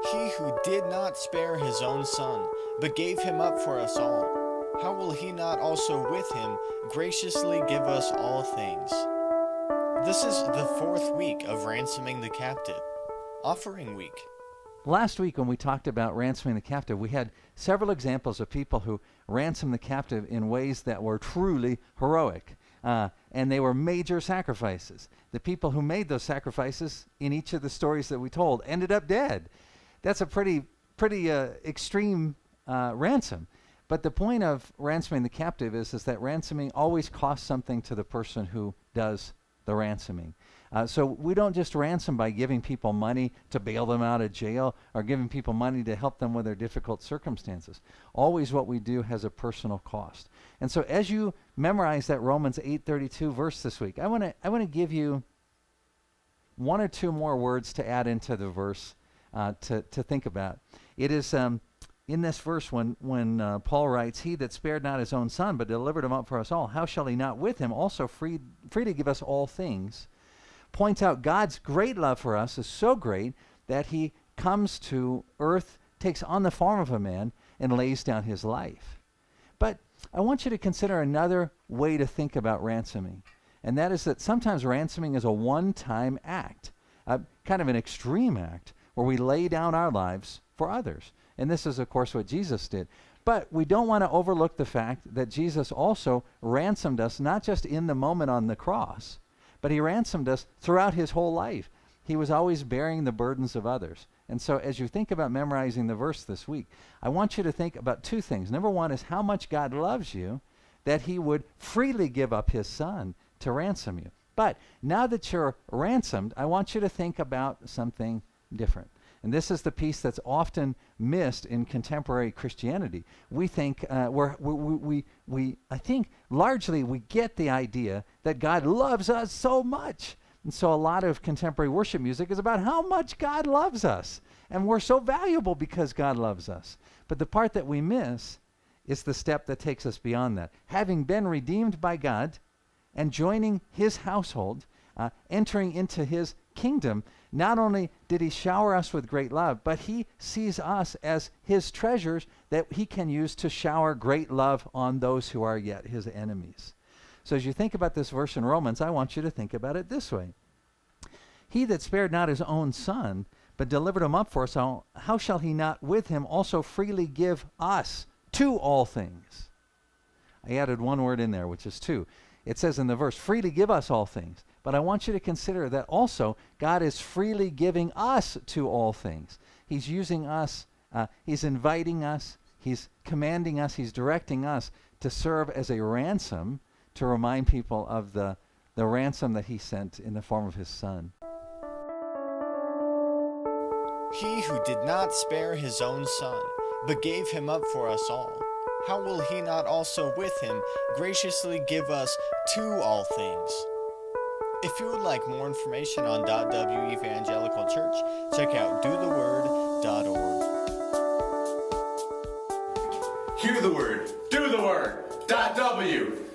He who did not spare his own son, but gave him up for us all, how will he not also with him graciously give us all things? This is the fourth week of Ransoming the Captive, Offering Week. Last week when we talked about ransoming the captive, we had several examples of people who ransomed the captive in ways that were truly heroic. And they were major sacrifices. The people who made those sacrifices in each of the stories that we told ended up dead. That's a pretty extreme ransom. But the point of ransoming the captive is that ransoming always costs something to the person who does the ransoming. So we don't just ransom by giving people money to bail them out of jail or giving people money to help them with their difficult circumstances. Always what we do has a personal cost. And so as you memorize that Romans 8:32 verse this week, I want to give you one or two more words to add into the verse to think about. It is in this verse when Paul writes, "He that spared not his own son, but delivered him up for us all, how shall he not with him also free to give us all things?" Points out God's great love for us is so great that he comes to earth, takes on the form of a man, and lays down his life. But I want you to consider another way to think about ransoming, and that is that sometimes ransoming is a one-time act, kind of an extreme act, where we lay down our lives for others. And this is, of course, what Jesus did. But we don't want to overlook the fact that Jesus also ransomed us, not just in the moment on the cross, but he ransomed us throughout his whole life. He was always bearing the burdens of others. And so as you think about memorizing the verse this week, I want you to think about two things. Number one is how much God loves you, that he would freely give up his son to ransom you. But now that you're ransomed, I want you to think about something different. And this is the piece that's often missed in contemporary Christianity. We think, I think largely we get the idea that God loves us so much. And so a lot of contemporary worship music is about how much God loves us. And we're so valuable because God loves us. But the part that we miss is the step that takes us beyond that. Having been redeemed by God and joining his household, entering into his kingdom, not only did he shower us with great love, but he sees us as his treasures that he can use to shower great love on those who are yet his enemies. So as you think about this verse in Romans, I want you to think about it this way. He that spared not his own son, but delivered him up for us all, how shall he not with him also freely give us to all things? I added one word in there, which is to. It says in the verse, freely give us all things. But I want you to consider that also God is freely giving us to all things. He's using us, he's inviting us, he's commanding us, he's directing us to serve as a ransom to remind people of the ransom that he sent in the form of his son. He who did not spare his own son, but gave him up for us all, how will he not also with him graciously give us to all things? If you would like more information on .W Evangelical Church, check out dotheword.org. Hear the word, do the word. .W